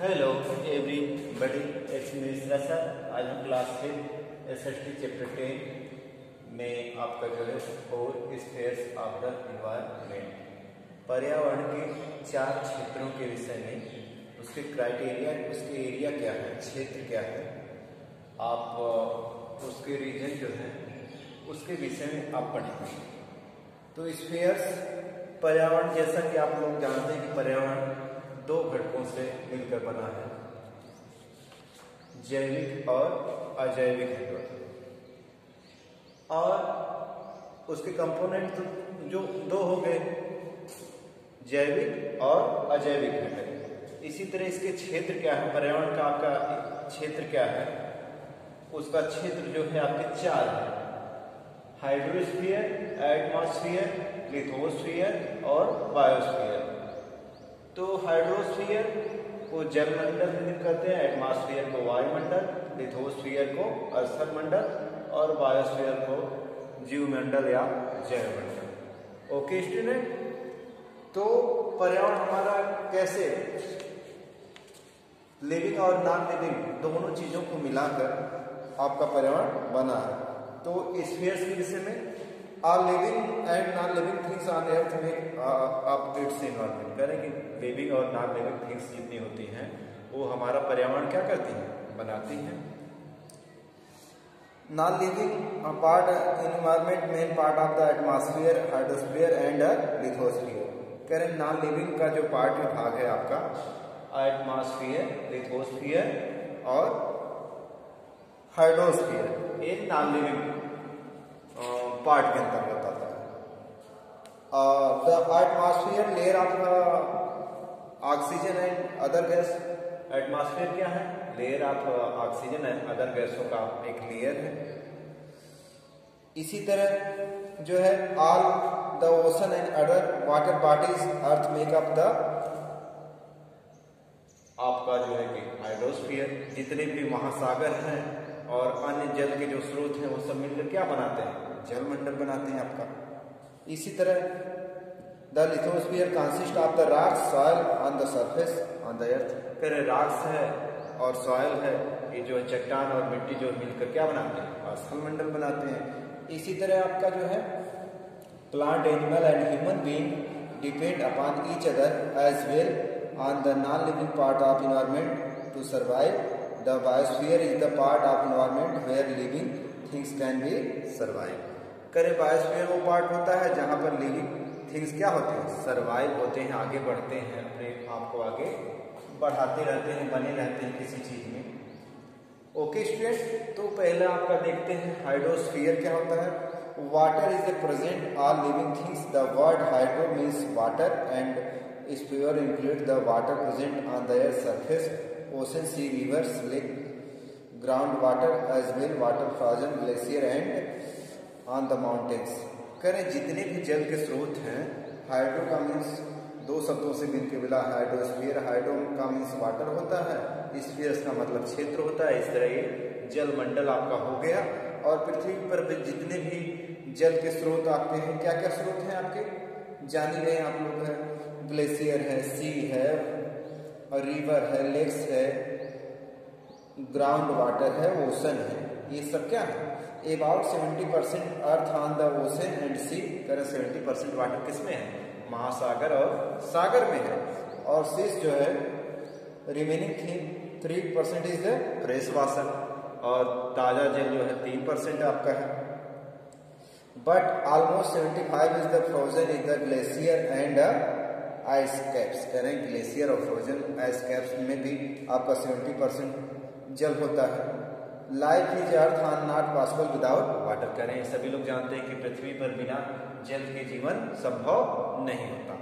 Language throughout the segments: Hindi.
Hello everybody, it's Mishra sir. आज हम क्लास 5 SST चैप्टर 10 में आपका जो है four spheres of the environment, पर्यावरण के 4 क्षेत्रों के विषय में, उसके क्राइटेरिया, उसके एरिया क्या है, क्षेत्र क्या है, आप उसके रीजन जो है उसके विषय में आप पढ़ेंगे। तो स्फीयर्स पर्यावरण, जैसा कि आप लोग जानते हैं कि पर्यावरण 2 घटकों से मिलकर बना है, जैविक और अजैविक घटक। और उसके कंपोनेंट जो 2 हो गए, जैविक और अजैविक घटक। इसी तरह इसके क्षेत्र क्या है, पर्यावरण का आपका क्षेत्र क्या है, उसका क्षेत्र जो है आपके 4 है: हाइड्रोस्फीयर, एटमॉस्फेयर, लिथोस्फीयर और बायोस्फीयर। तो हाइड्रोस्फीयर को जलमंडल कहते हैं, एटमॉस्फेयर को वायुमंडल, लिथोस्फीयर को स्थल मंडल और बायोस्फीयर को जीवमंडल या जैवमंडल। ओके स्टूडेंट, तो पर्यावरण हमारा कैसे लिविंग और नॉन लिविंग दोनों चीजों को मिलाकर आपका पर्यावरण बना है। तो स्फीयर्स के विषय में are living and non living things on earth में आप इट्स एनवायरनमेंट करें कि लिविंग और नॉन लिविंग थिंग्स जितनी होती हैं वो हमारा पर्यावरण क्या करती हैं, बनाती हैं। Non living part environment main part of the atmosphere, hydrosphere and lithosphere. कह रहे नॉन लिविंग का जो पार्ट में भाग है आपका एटमॉस्फेयर, लिथोस्फीयर और हाइड्रोस्फीयर, ये नॉन लिविंग पार्ट के अंतर्गत आता है। The atmosphere layer of oxygen and other gas. Atmosphere क्या है? Layer of oxygen and other गैसों का एक लेयर है। इसी तरह जो है all the ocean and other water bodies earth make up the आपका जो है कि हाइड्रोस्फीयर। जितने भी महासागर हैं और अन्य जल के जो स्रोत हैं वो सब मिलकर क्या बनाते हैं, जलमंडल बनाते हैं आपका। इसी तरह the lithosphere consist of the rock soil on the surface on the earth. कह रहे रॉक्स है और सॉइल है, ये जो चट्टान और मिट्टी जो मिलकर क्या बनाते हैं, स्थलमंडल बनाते हैं। इसी तरह आपका जो है plant, animal and human being depend upon each other as well on the non living part of environment to survive. The biosphere is the part of environment where living things can be survive. करे बायोस्फीयर वो पार्ट होता है जहां पर लिविंग थिंग्स क्या होते हैं, सर्वाइव होते हैं, आगे बढ़ते हैं, अपने आप को आगे बढ़ाते रहते हैं, बने रहते हैं किसी चीज में। ओके स्टूडेंट, तो पहले आपका देखते हैं हाइड्रोस्फीयर क्या होता है। Water is the present all living things. The word hydro means water and sphere include the water present on the air surface, ocean, sea, rivers, lake, ground water as well water frozen glacier and on the mountains. करें जितने भी जल के स्रोत हैं, हाइड्रो का मीन्स 2 शब्दों से मिलकर मिला हाइड्रोस्फीयर। हाइड्रो का मीन्स वाटर होता है, स्फीयर का मतलब क्षेत्र होता है। इस तरह ये जल मंडल आपका हो गया। और पृथ्वी पर जितने भी जल के स्रोत आपके हैं, क्या क्या स्रोत हैं आपके, जान ही गए आप लोग हैं, ग्लेशियर है, सी है, और रिवर है, लेक्स है, ग्राउंड वाटर है, ओशन है। ये सब क्या है, about 70% earth on the ocean and sea. करें 70% वाटर किसमें है, महासागर और सागर में है। और शेष जो है remaining 3% is the fresh water, और ताजा जल जो है 3% आपका है। But almost 75 is the frozen is the glacier and ice caps. करें ग्लेशियर और फ्रोजन आइस कैप्स में भी आपका 70% जल होता है। Life is earth on not possible without water. करें सभी लोग जानते हैं कि पृथ्वी पर बिना जल के जीवन संभव नहीं होता।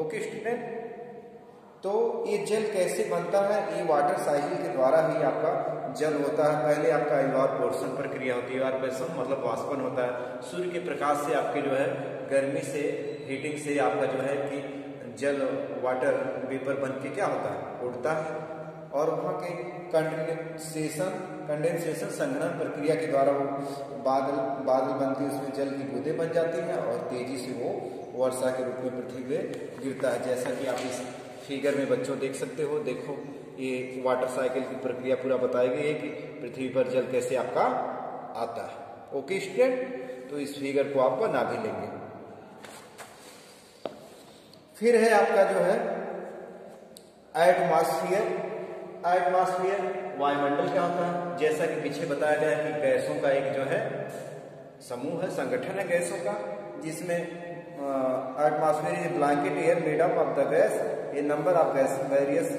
ओके स्टूडेंट, तो ये जल कैसे बनता है, ये वाटर साइकिल के द्वारा ही आपका जल होता है। पहले आपका इवापोरेशन प्रक्रिया होती है, इवापोरेशन मतलब वाष्पन होता है। सूर्य के प्रकाश से आपके जो है गर्मी से, हीटिंग से आपका जो है कि जल वाटर वेपर बन के क्या होता है, उड़ता है। और वहाँ के कंडेंसेशन संघनन प्रक्रिया के द्वारा वो बादल बनती है, उसमें जल की बूंदें बन जाती हैं और तेजी से वो वर्षा के रूप में पृथ्वी पे गिरता है। जैसा कि आप इस फिगर में बच्चों देख सकते हो, देखो ये वाटर साइकिल की प्रक्रिया पूरा बताई गई है कि पृथ्वी पर जल कैसे आपका आता है। ओके स्टूडेंट, तो इस फिगर को आप बना भी लेंगे। फिर है आपका जो है एटमॉस्फेयर। एटमॉस्फेयर वायुमंडल क्या होता है? जैसा कि पीछे बताया गया है कि गैसों का एक जो है समूह है, संगठन है गैसों का, जिसमें atmosphere is blanket air made up of the gas, a number of gas various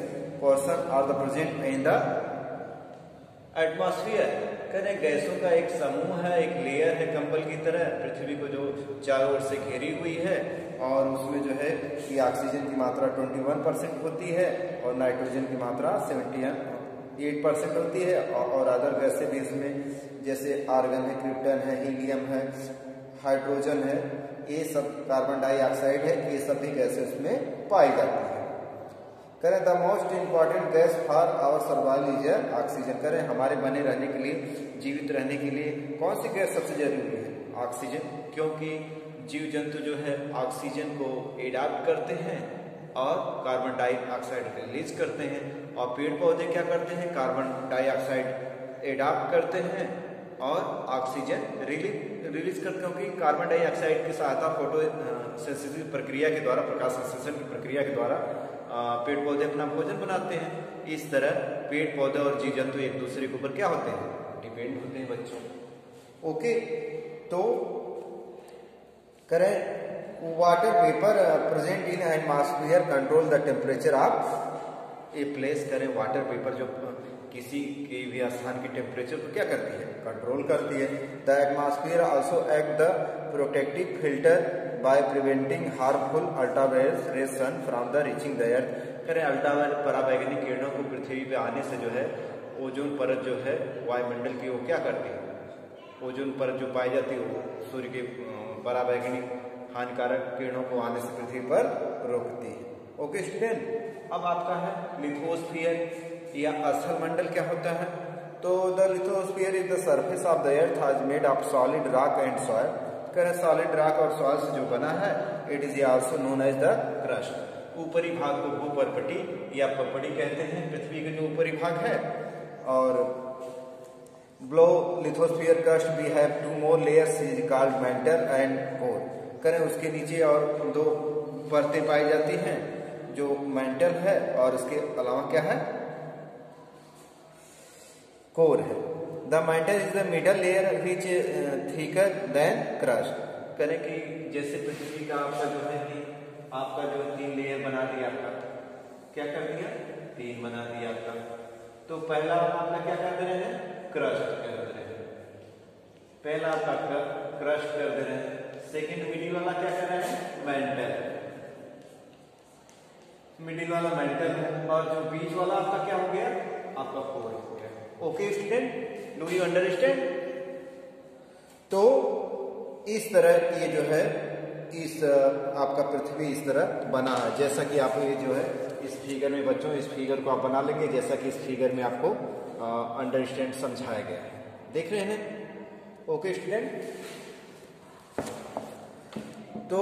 portion are the present in the atmosphere. करें गैसों का एक समूह है, एक लेयर है कंबल की तरह पृथ्वी को जो चारों ओर से घेरी हुई है, और उसमें जो है कि ऑक्सीजन की मात्रा 21% होती है और नाइट्रोजन की मात्रा 78% होती है, और अदर गैसें भी इसमें जैसे आर्गन है, क्रिप्टन है, हीलियम है, हाइड्रोजन है, ये सब कार्बन डाइऑक्साइड है, ये सब भी गैसें उसमें पाई जाती है। करें the most important gas for our survival is oxygen. करें हमारे बने रहने के लिए, जीवित रहने के लिए कौन सी गैस सबसे जरूरी है? ऑक्सीजन, क्योंकि जीव जंतु जो है ऑक्सीजन को एडाप्ट करते हैं और कार्बन डाइऑक्साइड रिलीज करते हैं, और पेड़ पौधे क्या करते हैं? कार्बन डाइऑक्साइड एडाप्ट करते हैं और ऑक्सीजन रिलीज करते हैं, क्योंकि कार्बन डाइऑक्साइड की सहायता फोटोसिंथेसिस प्रक्रिया के द्वारा, प्रकाश संश्लेषण की प्रक्रिया के द्वारा पेड़ पौधे अपना भोजन बनाते हैं। इस तरह पेड़ पौधे और जीव जंतु एक दूसरे के ऊपर क्या होते हैं? डिपेंड होते हैं बच्चों। ओके, तो करें water vapour present in atmosphere control the temperature of a place. करें वाटर वेपर जो किसी के भी स्थान के टेम्परेचर को क्या करती है? कंट्रोल करती है। The atmosphere also act the protective filter by preventing harmful ultraviolet radiation from the reaching the earth. करें अल्ट्रावायलेट पराबैंगनी किरणों को पृथ्वी पे आने से जो है ओजोन परत जो है वायुमंडल की, वो क्या करती है? ओजोन परत जो पाई जाती है वो सूर्य के पराबैंगनी हानिकारक किरणों को आने से पृथ्वी पर रोकती है। ओके स्टूडेंट, अब आपका है लिथोस्फीयर या स्थल मंडल क्या होता है? तो the lithosphere is the surface of the earth as made of solid rock and soil. करें सॉलिड रॉक और सॉइल से जो बना है, it is also known as the crust. ऊपरी भाग को भूपर्पटी या पपड़ी कहते हैं, पृथ्वी का जो ऊपरी भाग है। और below lithosphere crust we have two more layers is called mantle and core. करें उसके नीचे और दो परतें पाई जाती हैं, जो मेंटल है और इसके अलावा क्या है? कोर है। The mental is the middle layer which thicker than crust. करें कि जैसे पृथ्वी का आपका जो है कि आपका जो 3 लेयर बना दिया, आपका क्या कर दिया? 3 बना दिया आपका। तो पहला आपका क्या कर दे रहे हैं? क्रस्ट कर दे रहे हैं। पहला आपका क्रस्ट कर दे रहे हैं। सेकंड मिडिल वाला क्या कर रहे हैं? मेंटल। मिडिल वाला मेंटल है, और जो बीच वाला आपका क्या हो गया? आपका कोर हो गया। Okay student, do you understand? तो इस तरह ये जो है इस आपका पृथ्वी इस तरह बना है, जैसा कि आप ये जो है इस फिगर में बच्चों, इस फिगर को आप बना लेंगे जैसा कि इस फिगर में आपको अंडरस्टैंड समझाया गया है। देख रहे हैं? ओके स्टूडेंट, तो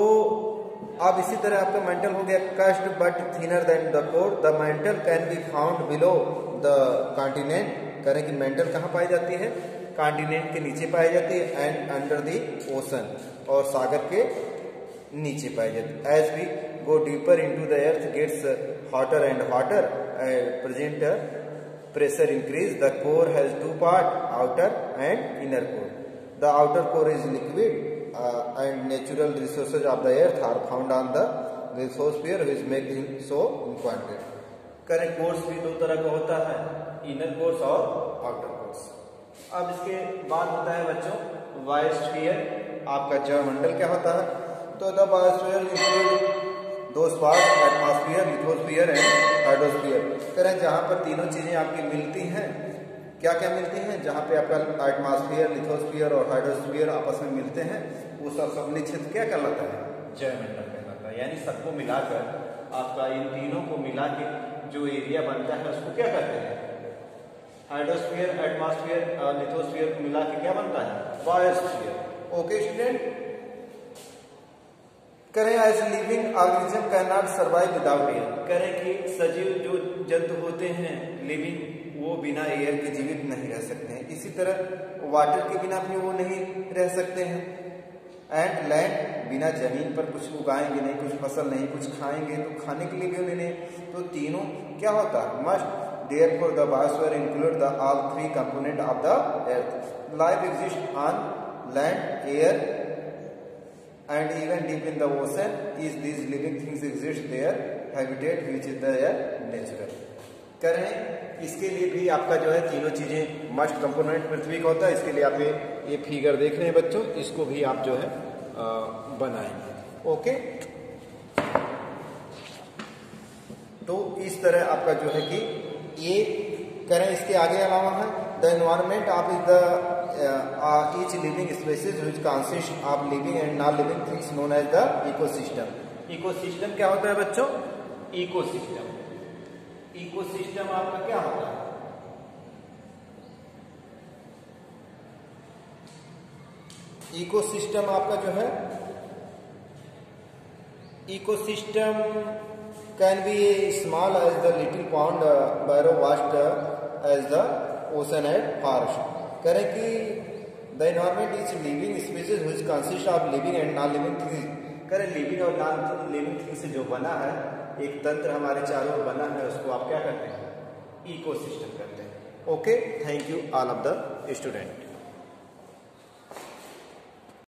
अब इसी तरह आपका मेंटल हो गया crust but thinner than the core. The mental can be found below the continent. करें कि मेंटल कहाँ पाई जाती है? कॉन्टिनेंट के नीचे पाई जाती है, एंड अंडर द ओशन, और सागर के नीचे पाई जाती है। As we go deeper into the earth gets hotter and hotter, present pressure increase. The core has 2 parts, outer and inner core. The outer core is liquid and natural resources of the earth are found on the lithosphere, which makes it so important. करें कोर्स भी 2 तरह का होता है, इनर कोर्स और आउटर कोर्स। अब इसके बाद होता है बच्चों बायोस्फीयर। आपका जलमंडल क्या होता है? तो the biosphere include those part atmosphere, lithosphere and hydrosphere. करें जहाँ पर तीनों चीजें आपकी मिलती हैं, क्या क्या मिलती हैं? जहाँ पे आपका एटमॉस्फेयर, लिथोस्फीयर और हाइड्रोस्फीयर आपस में मिलते हैं, वो सब सम्मिलित क्षेत्र क्या कहलाता है? जलमंडल कहलाता है। यानी सबको मिलाकर आपका इन तीनों को मिला के जो एरिया बनता है उसको क्या कहते हैं? हाइड्रोस्फीयर, एटमॉस्फेयर, लिथोस्फीयर को मिला के क्या बनता है? बायोस्फीयर। ओके स्टूडेंट, करें as living organism can not survive without air. करें कि सजीव जो जंतु होते हैं लिविंग, वो बिना एयर के जीवित नहीं रह सकते हैं। इसी तरह वाटर के बिना भी वो नहीं रह सकते हैं। एंड लैंड, बिना जमीन पर कुछ उगाएंगे नहीं, कुछ फसल नहीं, कुछ खाएंगे तो खाने के लिए भी उन्हें नहीं। तो तीनों क्या होता है, must therefore the biosphere include the all three component of the earth. Life exists on land, air and even deep in the ocean. Is these living things exist their habitat which is their natural. करें इसके लिए भी आपका जो है तीनों चीजें मस्ट कंपोनेंट पृथ्वी का होता है। इसके लिए आप ये फिगर देख रहे हैं बच्चों, इसको भी आप जो है बनाएंगे। ओके, तो इस तरह आपका जो है कि ये करें। इसके आगे अलावा है the environment of the each living species which consist of living and non living things known as the ecosystem. Ecosystem क्या होता है बच्चों, इकोसिस्टम, इकोसिस्टम आपका क्या होता है, इकोसिस्टम आपका जो है, ecosystem can be small as the little pond, barrow vast as the ocean and forest. करें कि the environment is living species which consist of living and non living things. करें लिविंग और नॉन लिविंग थिंग से जो बना है एक तंत्र हमारे चारों ओर बना है, उसको आप क्या करते हैं, इकोसिस्टम करते हैं। Okay, thank you all of the student.